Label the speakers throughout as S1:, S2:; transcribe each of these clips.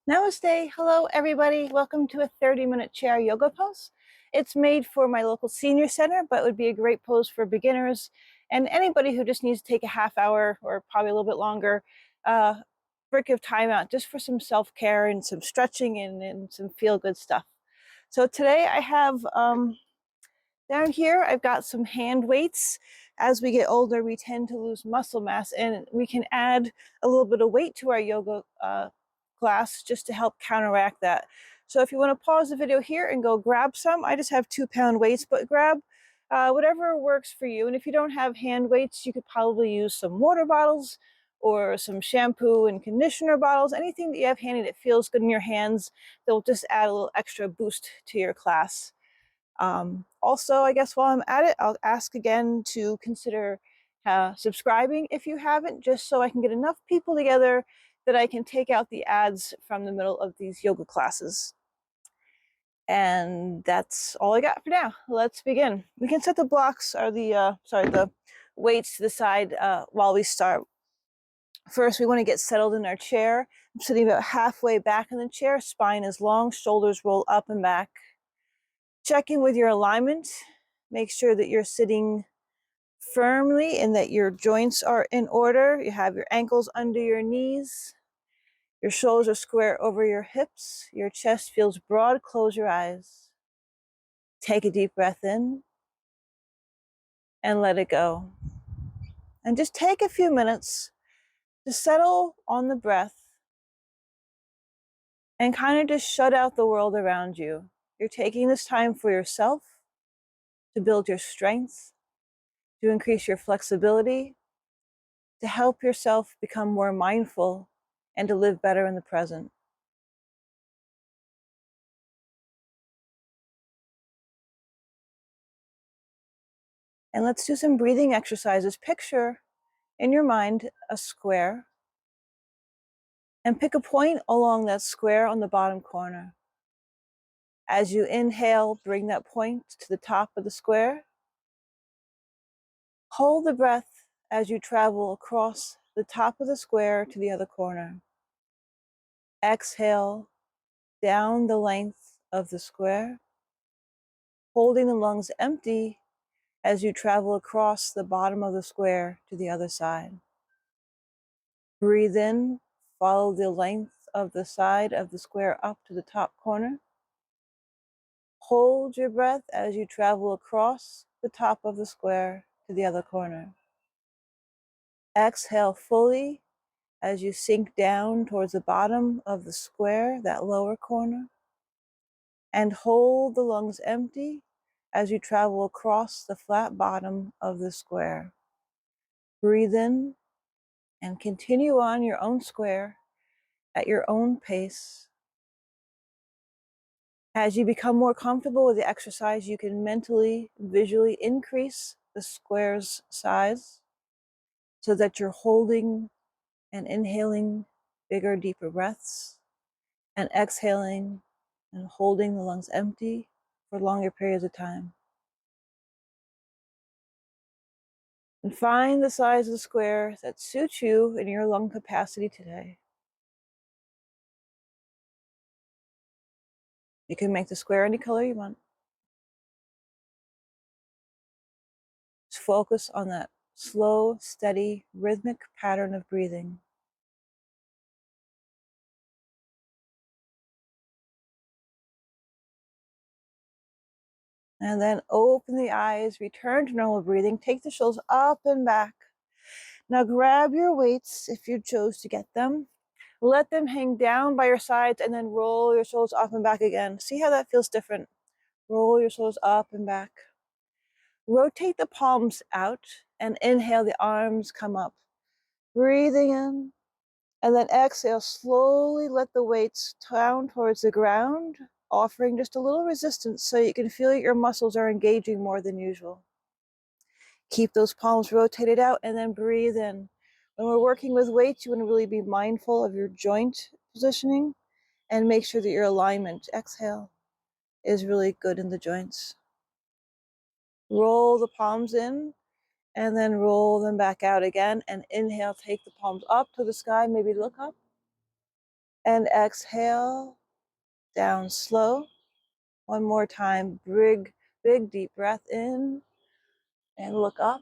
S1: Namaste. Hello, everybody. Welcome to a 30-minute chair yoga pose. It's made for my local senior center, but it would be a great pose for beginners and anybody who just needs to take a half hour or probably a little bit longer break of time out just for some self-care and some stretching and some feel-good stuff. So today I have down here, I've got some hand weights. As we get older, we tend to lose muscle mass, and we can add a little bit of weight to our yoga class just to help counteract that. So if you want to pause the video here and go grab some, I just have 2-pound weights, but grab whatever works for you. And if you don't have hand weights, you could probably use some water bottles or some shampoo and conditioner bottles, anything that you have handy that feels good in your hands that will just add a little extra boost to your class. Also, I guess while I'm at it, I'll ask again to consider subscribing if you haven't, just so I can get enough people together that I can take out the ads from the middle of these yoga classes. And that's all I got for now. Let's begin. We can set the blocks or the weights to the side while we start. First, we want to get settled in our chair. I'm sitting about halfway back in the chair. Spine is long, shoulders roll up and back. Check in with your alignment. Make sure that you're sitting firmly and that your joints are in order. You have your ankles under your knees. Your shoulders are square over your hips. Your chest feels broad. Close your eyes. Take a deep breath in and let it go. And just take a few minutes to settle on the breath and kind of just shut out the world around you. You're taking this time for yourself to build your strength, to increase your flexibility, to help yourself become more mindful and to live better in the present. And let's do some breathing exercises. Picture in your mind a square and pick a point along that square on the bottom corner. As you inhale, bring that point to the top of the square. Hold the breath as you travel across the top of the square to the other corner. Exhale down the length of the square, holding the lungs empty as you travel across the bottom of the square to the other side. Breathe in, follow the length of the side of the square up to the top corner. Hold your breath as you travel across the top of the square to the other corner. Exhale fully as you sink down towards the bottom of the square, that lower corner. And hold the lungs empty as you travel across the flat bottom of the square. Breathe in and continue on your own square at your own pace. As you become more comfortable with the exercise, you can mentally, visually increase the square's size so that you're holding and inhaling bigger, deeper breaths and exhaling and holding the lungs empty for longer periods of time. And find the size of the square that suits you and your lung capacity today. You can make the square any color you want. Just focus on that slow, steady, rhythmic pattern of breathing. And then open the eyes, return to normal breathing, take the shoulders up and back. Now grab your weights if you chose to get them. Let them hang down by your sides and then roll your shoulders up and back again. See how that feels different. Roll your shoulders up and back. Rotate the palms out and inhale, the arms come up. Breathing in and then exhale, slowly let the weights down towards the ground, offering just a little resistance so you can feel your muscles are engaging more than usual. Keep those palms rotated out and then breathe in. When we're working with weights, you want to really be mindful of your joint positioning and make sure that your alignment, exhale, is really good in the joints. Roll the palms in and then roll them back out again and inhale, take the palms up to the sky, maybe look up. And exhale, down slow. One more time, big deep breath in and look up.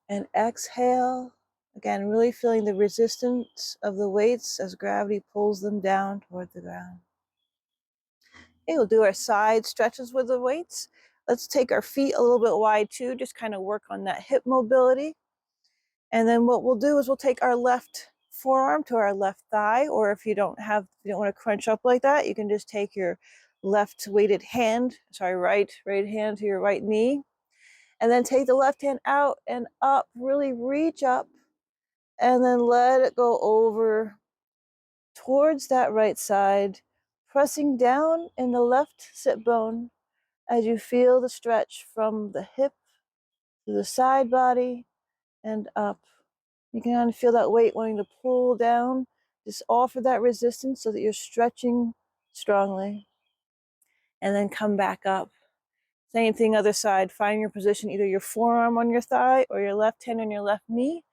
S1: And exhale, again, really feeling the resistance of the weights as gravity pulls them down toward the ground. Okay, we'll do our side stretches with the weights. Let's take our feet a little bit wide too, just kind of work on that hip mobility. And then what we'll do is we'll take our left forearm to our left thigh, or if you don't want to crunch up like that, you can just take your right hand to your right knee, and then take the left hand out and up, really reach up, and then let it go over towards that right side, pressing down in the left sit bone as you feel the stretch from the hip to the side body and up. You can kind of feel that weight wanting to pull down. Just offer that resistance so that you're stretching strongly. And then come back up. Same thing, other side. Find your position, either your forearm on your thigh or your left hand on your left knee.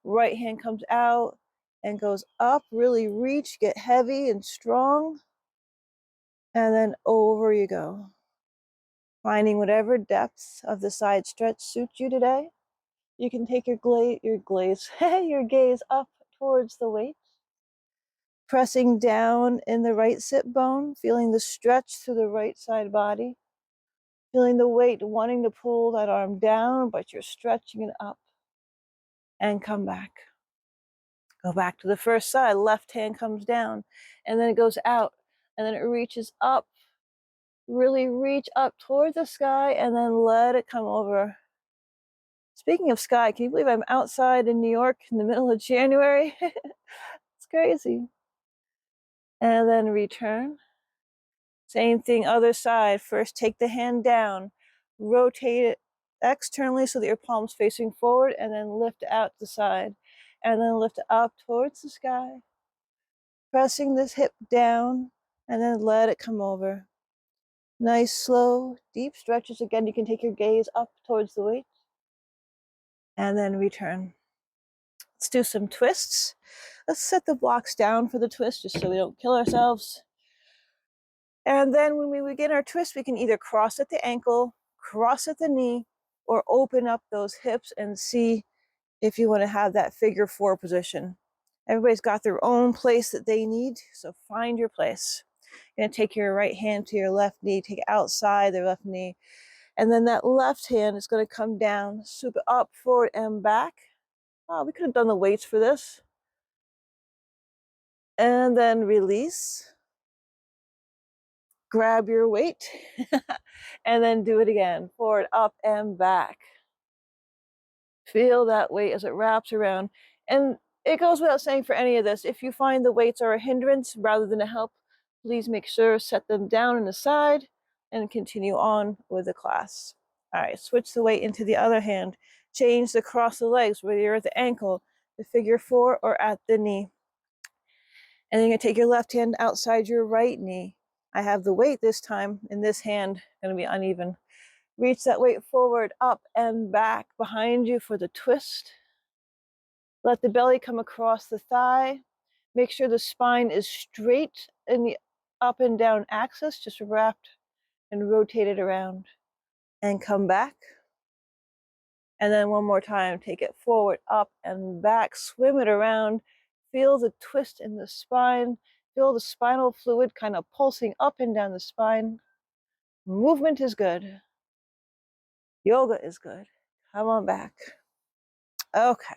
S1: Right hand comes out and goes up. Really reach, get heavy and strong. And then over you go. Finding whatever depth of the side stretch suits you today. You can take your gaze up towards the weight. Pressing down in the right sit bone, feeling the stretch through the right side body. Feeling the weight wanting to pull that arm down, but you're stretching it up. And come back. Go back to the first side. Left hand comes down, and then it goes out, and then it reaches up. Really reach up toward the sky, and then let it come over. Speaking of sky, can you believe I'm outside in New York in the middle of January? It's crazy. And then return. Same thing, other side. First, take the hand down, rotate it externally so that your palm's facing forward, and then lift out the side. And then lift up towards the sky. Pressing this hip down, and then let it come over. Nice, slow, deep stretches. Again, you can take your gaze up towards the weight. And then return. Let's do some twists. Let's set the blocks down for the twist just so we don't kill ourselves. And then when we begin our twist, we can either cross at the ankle, cross at the knee, or open up those hips and see if you want to have that figure 4 position. Everybody's got their own place that they need, so find your place. You're going to take your right hand to your left knee, take it outside the left knee, and then that left hand is going to come down, swoop it up, forward, and back. Oh, we could have done the weights for this. And then release. Grab your weight and then do it again. Forward, up, and back. Feel that weight as it wraps around. And it goes without saying for any of this, if you find the weights are a hindrance rather than a help, please make sure set them down on the side and continue on with the class. All right, switch the weight into the other hand. Change the cross of legs, whether you're at the ankle, the figure 4, or at the knee. And then you're going to take your left hand outside your right knee. I have the weight this time in this hand, going to be uneven. Reach that weight forward, up, and back behind you for the twist. Let the belly come across the thigh. Make sure the spine is straight in the up and down axis, just wrapped and rotated around. And come back. And then one more time, take it forward, up, and back. Swim it around. Feel the twist in the spine. Feel the spinal fluid kind of pulsing up and down the spine. Movement is good. Yoga is good. Come on back. Okay.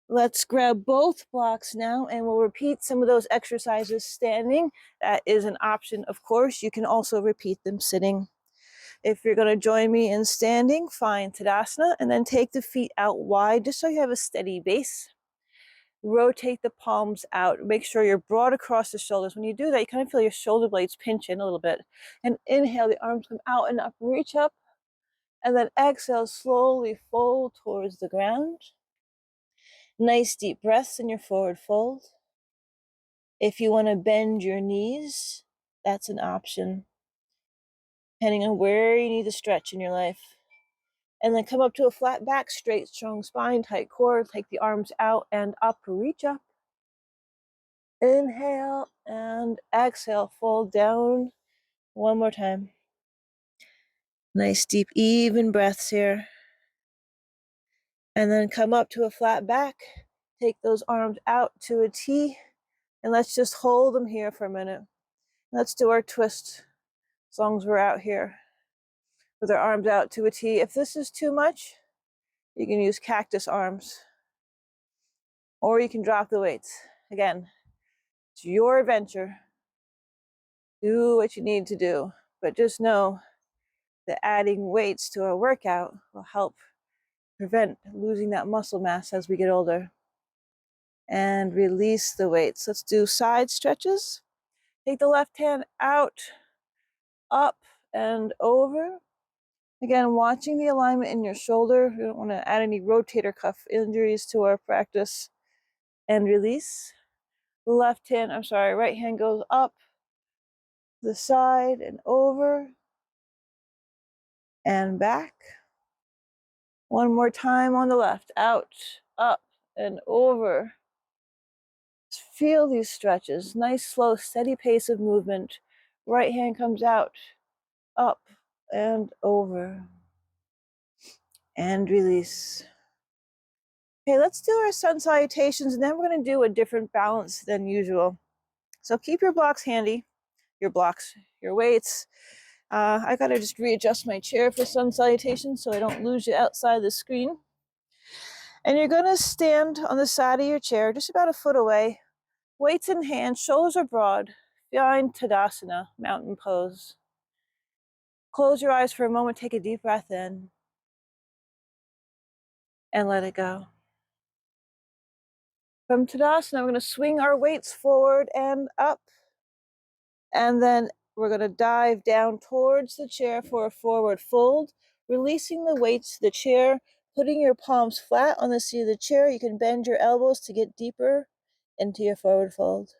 S1: Let's grab both blocks now and we'll repeat some of those exercises standing. That is an option, of course. You can also repeat them sitting. If you're going to join me in standing, find Tadasana and then take the feet out wide just so you have a steady base. Rotate the palms out. Make sure you're broad across the shoulders. When you do that, you kind of feel your shoulder blades pinch in a little bit. And inhale, the arms come out and up, reach up. And then exhale, slowly fold towards the ground. Nice deep breaths in your forward fold. If you want to bend your knees, that's an option, depending on where you need to stretch in your life. And then come up to a flat back, straight, strong spine, tight core. Take the arms out and up, reach up. Inhale and exhale, fold down. One more time. Nice deep even breaths here. And then come up to a flat back. Take those arms out to a T, and let's just hold them here for a minute. Let's do our twist as long as we're out here with our arms out to a T. If this is too much, you can use cactus arms, or you can drop the weights. Again, it's your adventure. Do what you need to do, but just know that adding weights to a workout will help prevent losing that muscle mass as we get older. And release the weights. Let's do side stretches. Take the left hand out, up, and over. Again, watching the alignment in your shoulder. We don't want to add any rotator cuff injuries to our practice. And release. Right hand goes up, the side, and over, and back. One more time on the left, out, up, and over. Feel these stretches, nice, slow, steady pace of movement. Right hand comes out, up, and over, and release. Okay, let's do our sun salutations, and then we're going to do a different balance than usual. So keep your blocks handy, your weights. I gotta just readjust my chair for sun salutations so I don't lose you outside the screen. And you're gonna stand on the side of your chair, just about a foot away, weights in hand, shoulders are broad. Find Tadasana, mountain pose. Close your eyes for a moment, take a deep breath in, and let it go. From Tadasana, we're gonna swing our weights forward and up, and then we're gonna dive down towards the chair for a forward fold, releasing the weights to the chair, putting your palms flat on the seat of the chair. You can bend your elbows to get deeper into your forward fold.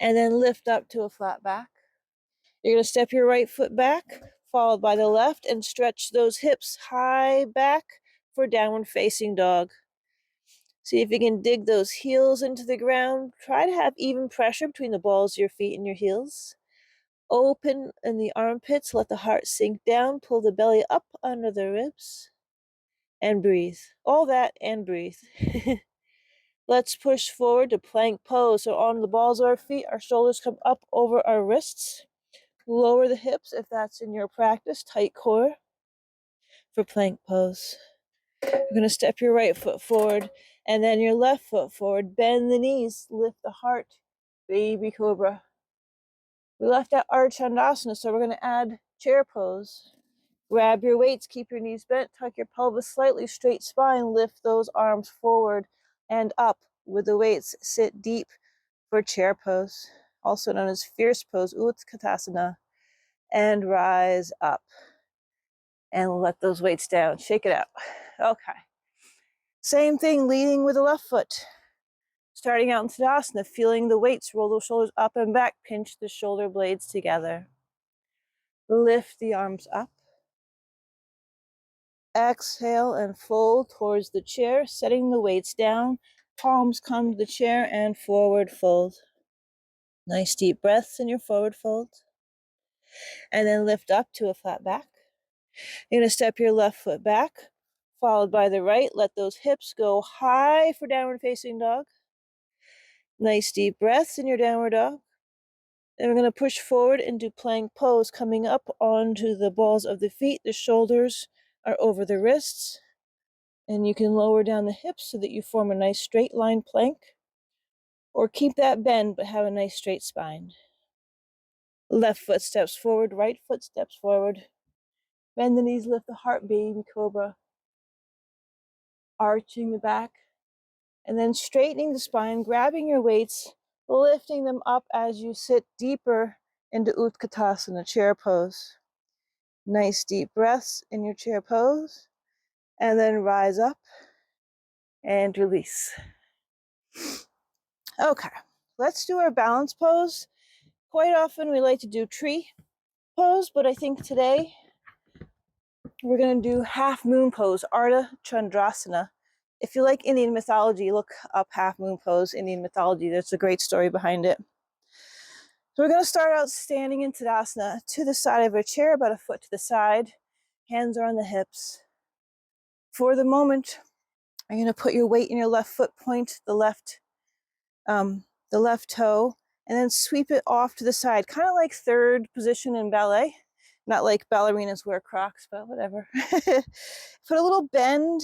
S1: And then lift up to a flat back. You're going to step your right foot back, followed by the left, and stretch those hips high back for downward facing dog. See if you can dig those heels into the ground. Try to have even pressure between the balls of your feet and your heels. Open in the armpits, let the heart sink down, pull the belly up under the ribs, and breathe. All that and breathe. Let's push forward to plank pose. So on the balls of our feet, our shoulders come up over our wrists. Lower the hips if that's in your practice. Tight core for plank pose. You're going to step your right foot forward and then your left foot forward. Bend the knees, lift the heart, baby cobra. We left out Archandasana, so we're going to add chair pose. Grab your weights, keep your knees bent, tuck your pelvis slightly, straight spine, lift those arms forward and up with the weights. Sit deep for chair pose, also known as fierce pose, Utkasana, and rise up. And let those weights down, shake it out. Okay. Same thing, leading with the left foot. Starting out in Tadasana, feeling the weights, roll those shoulders up and back, pinch the shoulder blades together. Lift the arms up. Exhale and fold towards the chair, setting the weights down. Palms come to the chair and forward fold. Nice deep breaths in your forward fold. And then lift up to a flat back. You're going to step your left foot back, followed by the right. Let those hips go high for downward facing dog. Nice deep breaths in your downward dog. Then we're going to push forward into plank pose, coming up onto the balls of the feet. The shoulders are over the wrists. And you can lower down the hips so that you form a nice straight line plank. Or keep that bend, but have a nice straight spine. Left foot steps forward, right foot steps forward. Bend the knees, lift the heart, baby cobra. Arching the back. And then straightening the spine, grabbing your weights, lifting them up as you sit deeper into Utkasana, chair pose. Nice deep breaths in your chair pose. And then rise up and release. Okay, let's do our balance pose. Quite often we like to do tree pose, but I think today we're going to do half moon pose, Ardha Chandrasana. If you like Indian mythology, look up half moon pose, Indian mythology. There's a great story behind it. So we're going to start out standing in Tadasana to the side of our chair, about a foot to the side. Hands are on the hips. For the moment, you're going to put your weight in your left foot, point the left toe, and then sweep it off to the side, kind of like third position in ballet. Not like ballerinas wear Crocs, but whatever. Put a little bend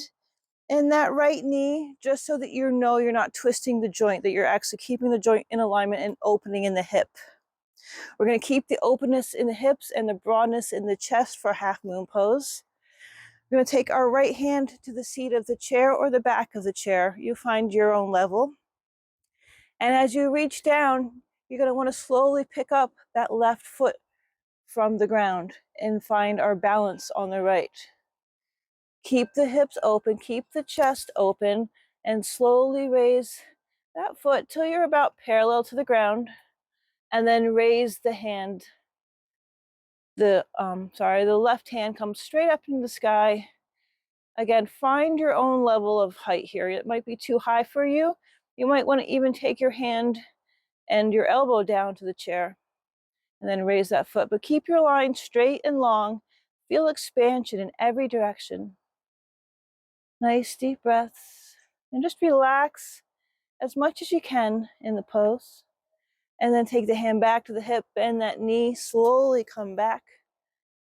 S1: in that right knee, just so that you know you're not twisting the joint, that you're actually keeping the joint in alignment and opening in the hip. We're going to keep the openness in the hips and the broadness in the chest for half moon pose. We're going to take our right hand to the seat of the chair or the back of the chair. You find your own level. And as you reach down, you're going to want to slowly pick up that left foot from the ground and find our balance on the right. Keep the hips open, keep the chest open, and slowly raise that foot till you're about parallel to the ground, and then raise the hand. The left hand comes straight up into the sky. Again, find your own level of height here. It might be too high for you. You might want to even take your hand and your elbow down to the chair and then raise that foot. But keep your line straight and long. Feel expansion in every direction. Nice deep breaths. And just relax as much as you can in the pose. And then take the hand back to the hip, bend that knee, slowly come back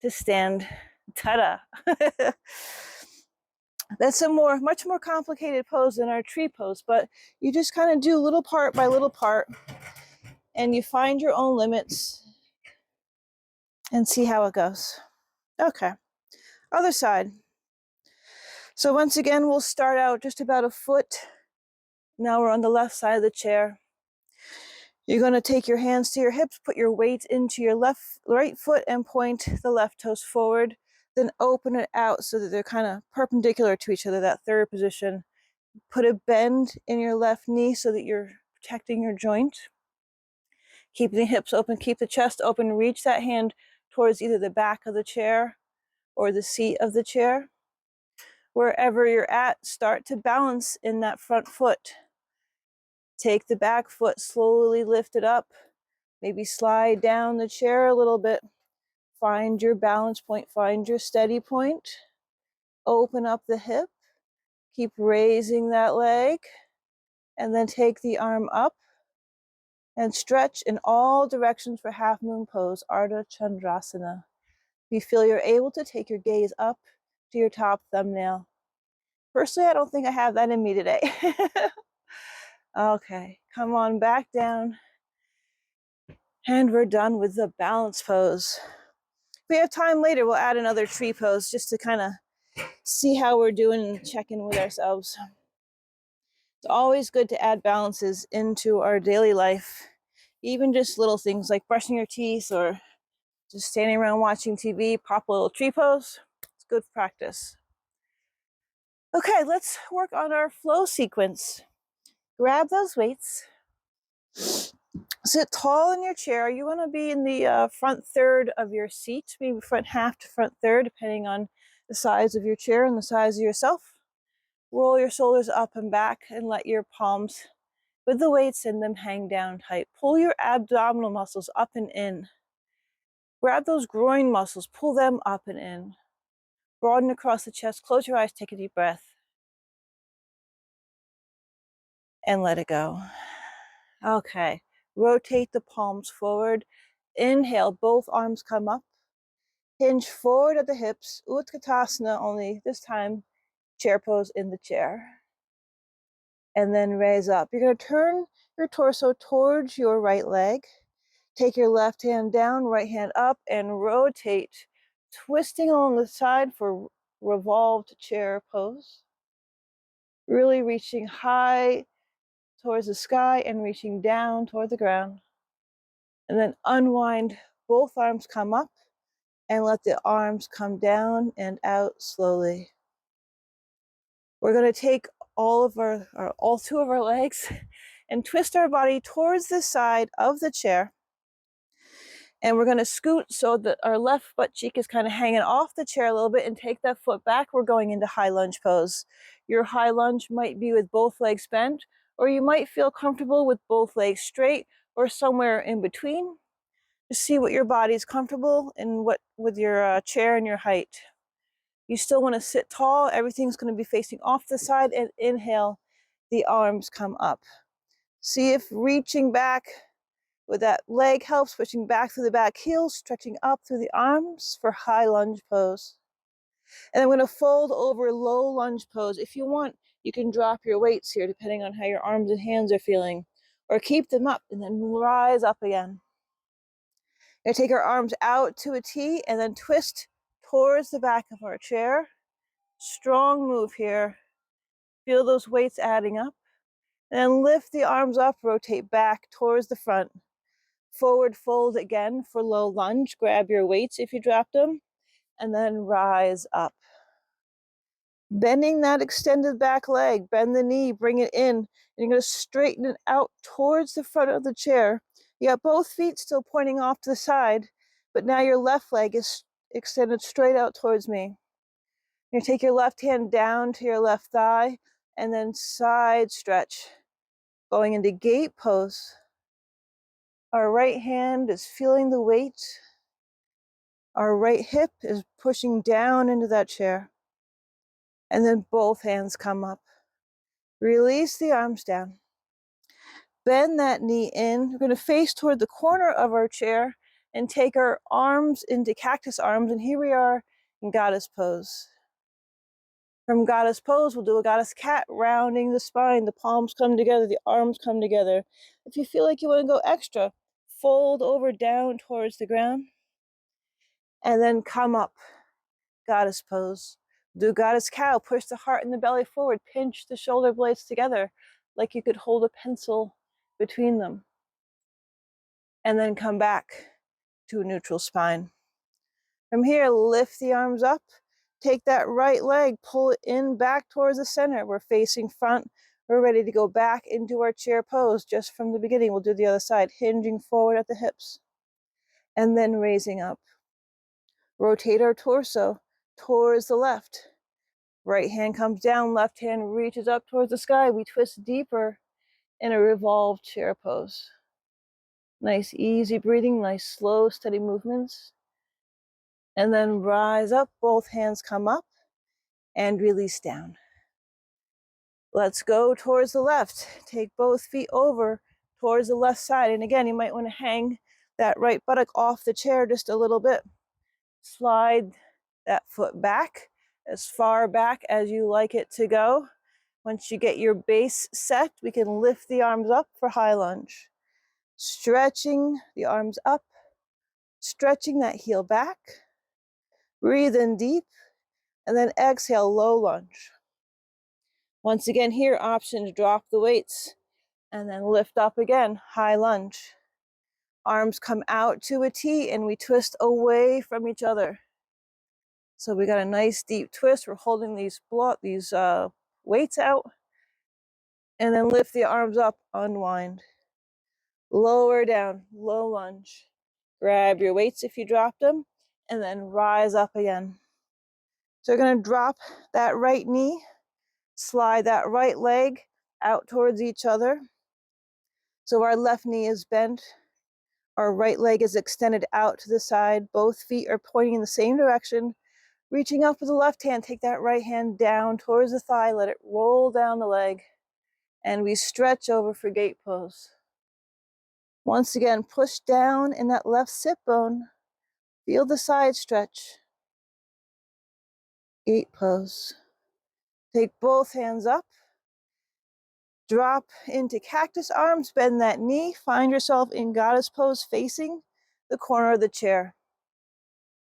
S1: to stand. Ta-da! That's a much more complicated pose than our tree pose, but you just kind of do little part by little part, and you find your own limits and see how it goes. Okay, other side. So once again, we'll start out just about a foot. Now we're on the left side of the chair. You're going to take your hands to your hips, put your weight into your right foot, and point the left toes forward. Then open it out so that they're kind of perpendicular to each other, that third position. Put a bend in your left knee so that you're protecting your joint. Keep the hips open, keep the chest open. Reach that hand towards either the back of the chair or the seat of the chair. Wherever you're at, start to balance in that front foot. Take the back foot, slowly lift it up. Maybe slide down the chair a little bit. Find your balance point, find your steady point. Open up the hip. Keep raising that leg. And then take the arm up and stretch in all directions for half moon pose, Ardha Chandrasana. If you feel you're able to, take your gaze up to your top thumbnail. Personally, I don't think I have that in me today. Okay, come on back down. And we're done with the balance pose. If we have time later, we'll add another tree pose just to kind of see how we're doing and check in with ourselves. It's always good to add balances into our daily life, even just little things like brushing your teeth or just standing around watching TV, pop a little tree pose. It's good practice. Okay, let's work on our flow sequence. Grab those weights. Sit tall in your chair. You want to be in the front third of your seat, maybe front half to front third, depending on the size of your chair and the size of yourself. Roll your shoulders up and back and let your palms with the weights in them hang down tight. Pull your abdominal muscles up and in. Grab those groin muscles, pull them up and in. Broaden across the chest, close your eyes, take a deep breath. And let it go. Okay, rotate the palms forward. Inhale, both arms come up. Hinge forward at the hips, Utkasana, only this time chair pose in the chair. And then raise up. You're going to turn your torso towards your right leg. Take your left hand down, right hand up, and rotate, twisting along the side for revolved chair pose. Really reaching high towards the sky and reaching down toward the ground. And then unwind, both arms come up, and let the arms come down and out slowly. We're going to take all two of our legs and twist our body towards the side of the chair. And we're going to scoot so that our left butt cheek is kind of hanging off the chair a little bit and take that foot back. We're going into high lunge pose. Your high lunge might be with both legs bent, or you might feel comfortable with both legs straight or somewhere in between. Just see what your body is comfortable and what with your chair and your height. You still want to sit tall. Everything's going to be facing off the side, and inhale, the arms come up. See if reaching back with that leg helps, switching back through the back heel, stretching up through the arms for high lunge pose. And I'm going to fold over low lunge pose. If you want, you can drop your weights here depending on how your arms and hands are feeling, or keep them up and then rise up again. We're going to take our arms out to a T and then twist towards the back of our chair. Strong move here. Feel those weights adding up. And then lift the arms up, rotate back towards the front. Forward fold again for low lunge. Grab your weights if you dropped them, and then rise up. Bending that extended back leg, bend the knee, bring it in, and you're going to straighten it out towards the front of the chair. You got both feet still pointing off to the side, but now your left leg is extended straight out towards me. You take your left hand down to your left thigh, and then side stretch, going into gate pose. Our right hand is feeling the weight. Our right hip is pushing down into that chair. And then both hands come up. Release the arms down. Bend that knee in. We're going to face toward the corner of our chair and take our arms into cactus arms. And here we are in goddess pose. From goddess pose, we'll do a goddess cat, rounding the spine. The palms come together, the arms come together. If you feel like you want to go extra, fold over down towards the ground. And then come up, goddess pose. Do goddess cow, push the heart and the belly forward, pinch the shoulder blades together like you could hold a pencil between them. And then come back to a neutral spine. From here, lift the arms up, take that right leg, pull it in back towards the center. We're facing front. We're ready to go back into our chair pose just from the beginning. We'll do the other side, hinging forward at the hips and then raising up. Rotate our torso towards the left. Right hand comes down, left hand reaches up towards the sky. We twist deeper in a revolved chair pose. Nice easy breathing, nice slow steady movements. And then rise up, both hands come up and release down. Let's go towards the left. Take both feet over towards the left side. And again, you might want to hang that right buttock off the chair just a little bit. Slide that foot back as far back as you like it to go. Once you get your base set, we can lift the arms up for high lunge. Stretching the arms up, stretching that heel back. Breathe in deep, and then exhale, low lunge. Once again here, option to drop the weights, and then lift up again, high lunge. Arms come out to a T, and we twist away from each other. So we got a nice deep twist. We're holding these weights out, and then lift the arms up, unwind. Lower down, low lunge. Grab your weights if you dropped them, and then rise up again. So we're going to drop that right knee, slide that right leg out towards each other. So our left knee is bent, our right leg is extended out to the side. Both feet are pointing in the same direction. Reaching up with the left hand, take that right hand down towards the thigh, let it roll down the leg, and we stretch over for gate pose. Once again, push down in that left sit bone. Feel the side stretch. Gate pose. Take both hands up. Drop into cactus arms, bend that knee. Find yourself in goddess pose facing the corner of the chair.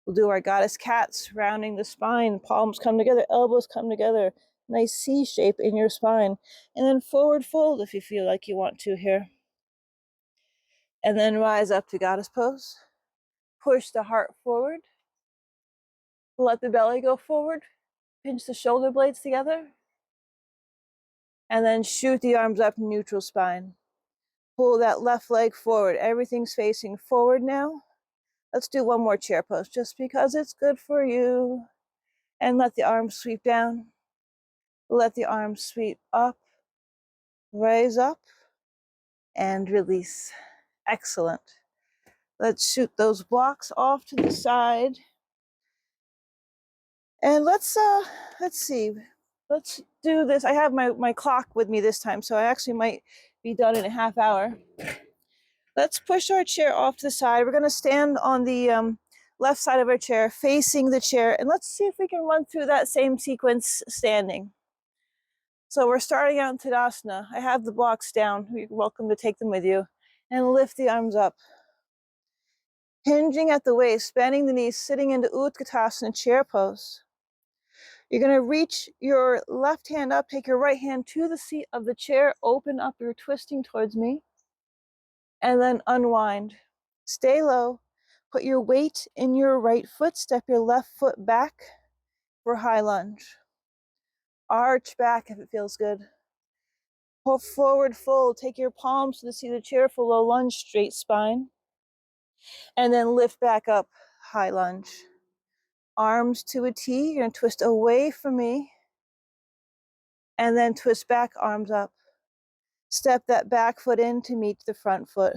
S1: We'll do our goddess cats, rounding the spine. Palms come together, elbows come together. Nice C shape in your spine. And then forward fold if you feel like you want to here. And then rise up to goddess pose. Push the heart forward. Let the belly go forward. Pinch the shoulder blades together. And then shoot the arms up, neutral spine. Pull that left leg forward. Everything's facing forward now. Let's do one more chair pose just because it's good for you. And let the arms sweep down. Let the arms sweep up, raise up, and release. Excellent. Let's shoot those blocks off to the side. And let's see. Let's do this. I have my clock with me this time, so I actually might be done in a half hour. Let's push our chair off to the side. We're going to stand on the left side of our chair, facing the chair, and let's see if we can run through that same sequence standing. So we're starting out in Tadasana. I have the blocks down. You're welcome to take them with you. And lift the arms up. Hinging at the waist, bending the knees, sitting into Utkasana chair pose. You're going to reach your left hand up, take your right hand to the seat of the chair, open up your twisting towards me, and then unwind. Stay low. Put your weight in your right foot, step your left foot back for high lunge. Arch back if it feels good. Pull forward fold, take your palms to the seat of the chair for low lunge, straight spine. And then lift back up, high lunge. Arms to a T, you're gonna twist away from me. And then twist back, arms up. Step that back foot in to meet the front foot.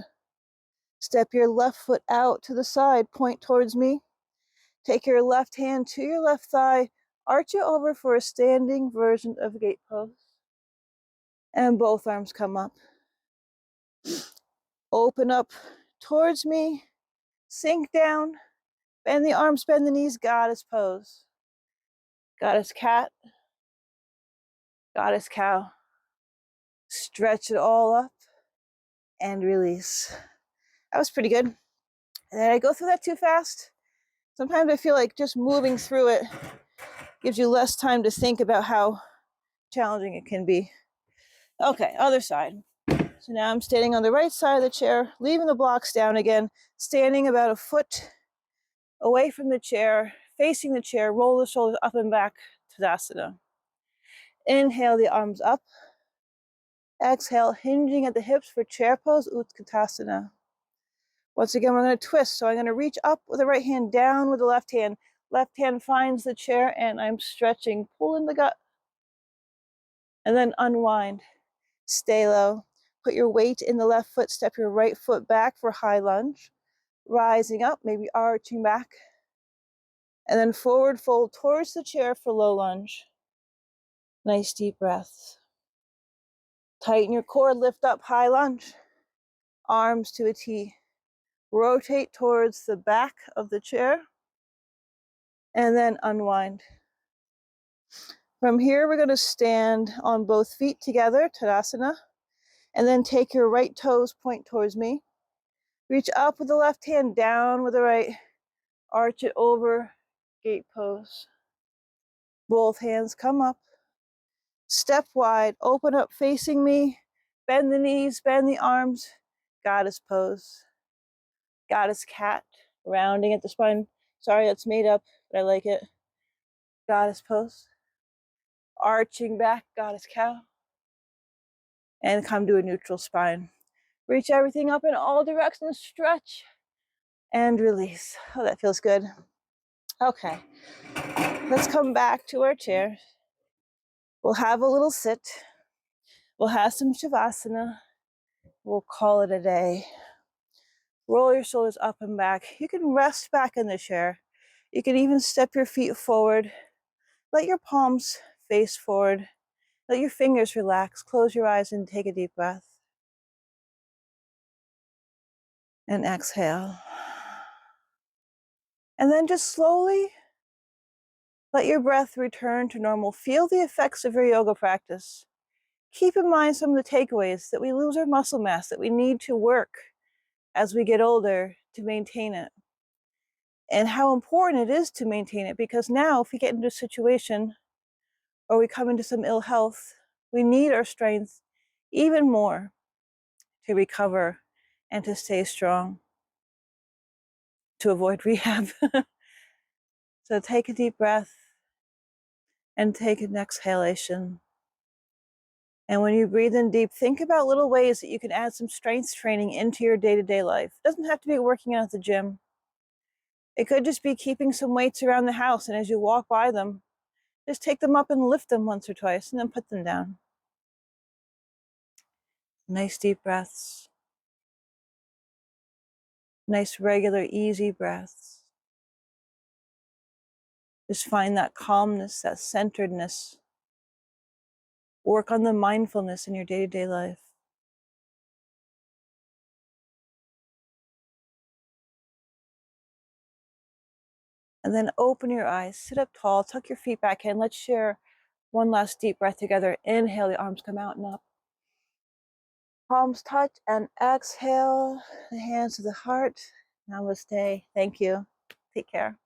S1: Step your left foot out to the side, point towards me. Take your left hand to your left thigh, arch it over for a standing version of gate pose. And both arms come up. Open up towards me, sink down, bend the arms, bend the knees, goddess pose. Goddess cat, goddess cow. Stretch it all up and release. That was pretty good. Did I go through that too fast? Sometimes I feel like just moving through it gives you less time to think about how challenging it can be. Okay, other side. So now I'm standing on the right side of the chair, leaving the blocks down again, standing about a foot away from the chair, facing the chair, roll the shoulders up and back, Tadasana. Inhale the arms up. Exhale, hinging at the hips for chair pose, Utkasana. Once again, we're going to twist. So I'm going to reach up with the right hand, down with the left hand. Left hand finds the chair, and I'm stretching, pulling the gut. And then unwind. Stay low. Put your weight in the left foot. Step your right foot back for high lunge. Rising up, maybe arching back. And then forward fold towards the chair for low lunge. Nice deep breaths. Tighten your core, lift up, high lunge. Arms to a T. Rotate towards the back of the chair. And then unwind. From here, we're going to stand on both feet together, Tadasana. And then take your right toes, point towards me. Reach up with the left hand, down with the right. Arch it over, gate pose. Both hands come up. Step wide, open up facing me. Bend the knees, bend the arms. Goddess pose. Goddess cat, rounding at the spine. Sorry, that's made up, but I like it. Goddess pose. Arching back, goddess cow. And come to a neutral spine. Reach everything up in all directions, stretch, and release. Oh, that feels good. Okay, let's come back to our chair. We'll have a little sit. We'll have some Shavasana. We'll call it a day. Roll your shoulders up and back. You can rest back in the chair. You can even step your feet forward. Let your palms face forward. Let your fingers relax. Close your eyes and take a deep breath. And exhale. And then just slowly let your breath return to normal. Feel the effects of your yoga practice. Keep in mind some of the takeaways, that we lose our muscle mass, that we need to work as we get older to maintain it. And how important it is to maintain it, because now if we get into a situation or we come into some ill health, we need our strength even more to recover and to stay strong, to avoid rehab. So take a deep breath and take an exhalation. And when you breathe in deep, think about little ways that you can add some strength training into your day-to-day life. It doesn't have to be working out at the gym. It could just be keeping some weights around the house, and as you walk by them, Just take them up and lift them once or twice and then put them down. Nice deep breaths. Nice, regular, easy breaths. Just find that calmness, that centeredness. Work on the mindfulness in your day-to-day life. And then open your eyes, sit up tall, tuck your feet back in. Let's share one last deep breath together. Inhale, the arms come out and up. Palms touch, and exhale, the hands to the heart. Namaste. Thank you. Take care.